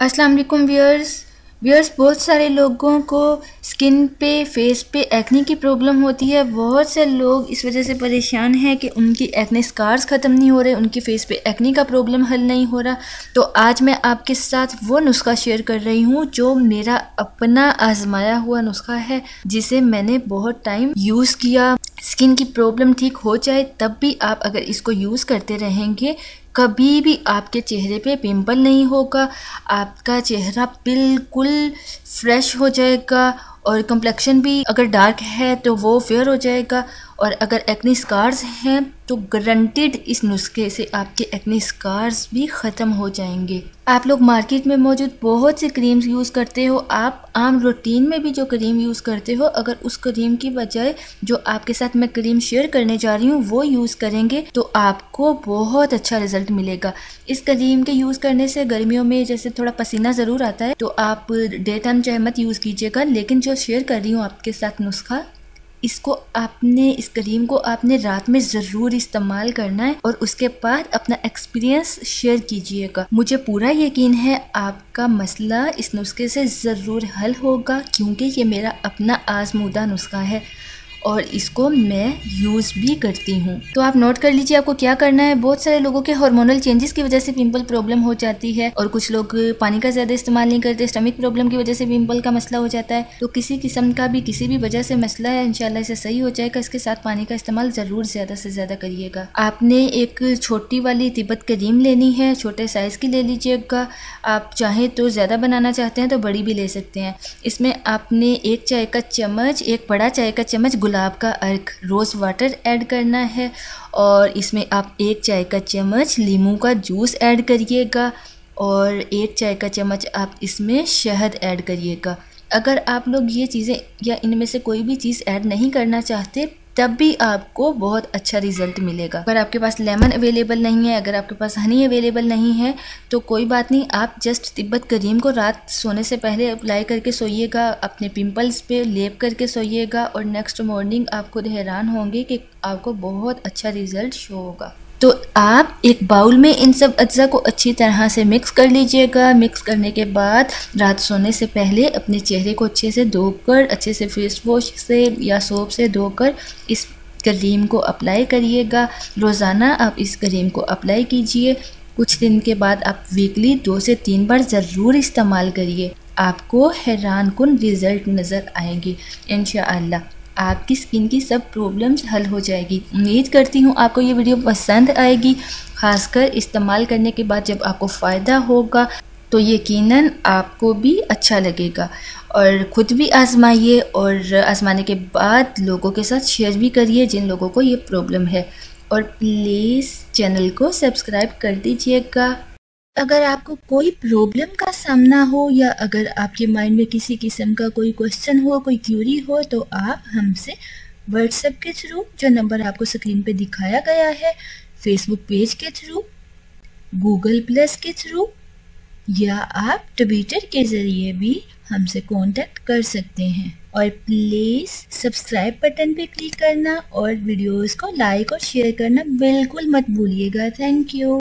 अस्सलाम वालेकुम व्यूअर्स बहुत सारे लोगों को स्किन पे फेस पे एक्ने की प्रॉब्लम होती है। बहुत से लोग इस वजह से परेशान हैं कि उनकी एक्ने स्कार्स ख़त्म नहीं हो रहे, उनकी फेस पे एक्ने का प्रॉब्लम हल नहीं हो रहा। तो आज मैं आपके साथ वो नुस्खा शेयर कर रही हूँ जो मेरा अपना आजमाया हुआ नुस्खा है, जिसे मैंने बहुत टाइम यूज़ किया। स्किन की प्रॉब्लम ठीक हो जाए तब भी आप अगर इसको यूज़ करते रहेंगे, कभी भी आपके चेहरे पे पिंपल नहीं होगा, आपका चेहरा बिल्कुल फ्रेश हो जाएगा और कम्प्लेक्शन भी अगर डार्क है तो वो फेयर हो जाएगा। और अगर एक्ने स्कार्स हैं तो गारंटीड इस नुस्खे से आपके एक्ने स्कार्स भी ख़त्म हो जाएंगे। आप लोग मार्केट में मौजूद बहुत सी क्रीम्स यूज़ करते हो, आप आम रूटीन में भी जो क्रीम यूज़ करते हो, अगर उस क्रीम की बजाय जो आपके साथ मैं क्रीम शेयर करने जा रही हूँ वो यूज़ करेंगे तो आपको बहुत अच्छा रिजल्ट मिलेगा। इस क्रीम के यूज़ करने से गर्मियों में जैसे थोड़ा पसीना ज़रूर आता है तो आप डे टाइम चाहे मत यूज़ कीजिएगा, लेकिन जो शेयर कर रही हूँ आपके साथ नुस्खा, इस क्रीम को आपने रात में ज़रूर इस्तेमाल करना है और उसके बाद अपना एक्सपीरियंस शेयर कीजिएगा। मुझे पूरा यकीन है आपका मसला इस नुस्खे से ज़रूर हल होगा, क्योंकि ये मेरा अपना आजमूदा नुस्खा है और इसको मैं यूज़ भी करती हूँ। तो आप नोट कर लीजिए आपको क्या करना है। बहुत सारे लोगों के हार्मोनल चेंजेस की वजह से पिंपल प्रॉब्लम हो जाती है और कुछ लोग पानी का ज़्यादा इस्तेमाल नहीं करते, स्टमक प्रॉब्लम की वजह से पिंपल का मसला हो जाता है। तो किसी किस्म का भी किसी भी वजह से मसला है, इंशाल्लाह इसे सही हो जाएगा। इसके साथ पानी का इस्तेमाल ज़रूर ज़्यादा से ज़्यादा करिएगा। आपने एक छोटी वाली तिब्बत क्रीम लेनी है, छोटे साइज़ की ले लीजिएगा। आप चाहें तो ज़्यादा बनाना चाहते हैं तो बड़ी भी ले सकते हैं। इसमें आपने एक चाय का चम्मच, एक बड़ा चाय का चम्मच गुलाब का अर्क रोज़ वाटर ऐड करना है और इसमें आप एक चाय का चम्मच लीमू का जूस ऐड करिएगा और एक चाय का चम्मच आप इसमें शहद ऐड करिएगा। अगर आप लोग ये चीज़ें या इनमें से कोई भी चीज़ ऐड नहीं करना चाहते तब भी आपको बहुत अच्छा रिजल्ट मिलेगा। अगर आपके पास लेमन अवेलेबल नहीं है, अगर आपके पास हनी अवेलेबल नहीं है तो कोई बात नहीं, आप जस्ट तिब्बत क्रीम को रात सोने से पहले अप्लाई करके सोइएगा, अपने पिंपल्स पे लेप करके सोइएगा और नेक्स्ट मॉर्निंग आप खुद हैरान होंगे कि आपको बहुत अच्छा रिजल्ट शो होगा। तो आप एक बाउल में इन सब अज्जा को अच्छी तरह से मिक्स कर लीजिएगा। मिक्स करने के बाद रात सोने से पहले अपने चेहरे को अच्छे से धोकर, अच्छे से फेस वॉश से या सोप से धोकर इस क्रीम को अप्लाई करिएगा। रोज़ाना आप इस क्रीम को अप्लाई कीजिए। कुछ दिन के बाद आप वीकली 2 से 3 बार ज़रूर इस्तेमाल करिए, आपको हैरानकुन रिज़ल्ट नज़र आएंगे। इंशाअल्लाह आपकी स्किन की सब प्रॉब्लम्स हल हो जाएगी। उम्मीद करती हूँ आपको ये वीडियो पसंद आएगी, खासकर इस्तेमाल करने के बाद जब आपको फ़ायदा होगा तो यकीनन आपको भी अच्छा लगेगा। और ख़ुद भी आजमाइए और आजमाने के बाद लोगों के साथ शेयर भी करिए जिन लोगों को ये प्रॉब्लम है। और प्लीज़ चैनल को सब्सक्राइब कर दीजिएगा। अगर आपको कोई प्रॉब्लम का सामना हो या अगर आपके माइंड में किसी किस्म का कोई क्वेश्चन हो, कोई क्यूरी हो, तो आप हमसे व्हाट्सएप के थ्रू, जो नंबर आपको स्क्रीन पे दिखाया गया है, फेसबुक पेज के थ्रू, गूगल प्लस के थ्रू या आप ट्विटर के ज़रिए भी हमसे कांटेक्ट कर सकते हैं। और प्लीज़ सब्सक्राइब बटन पे क्लिक करना और वीडियोस को लाइक और शेयर करना बिल्कुल मत भूलिएगा। Thank you.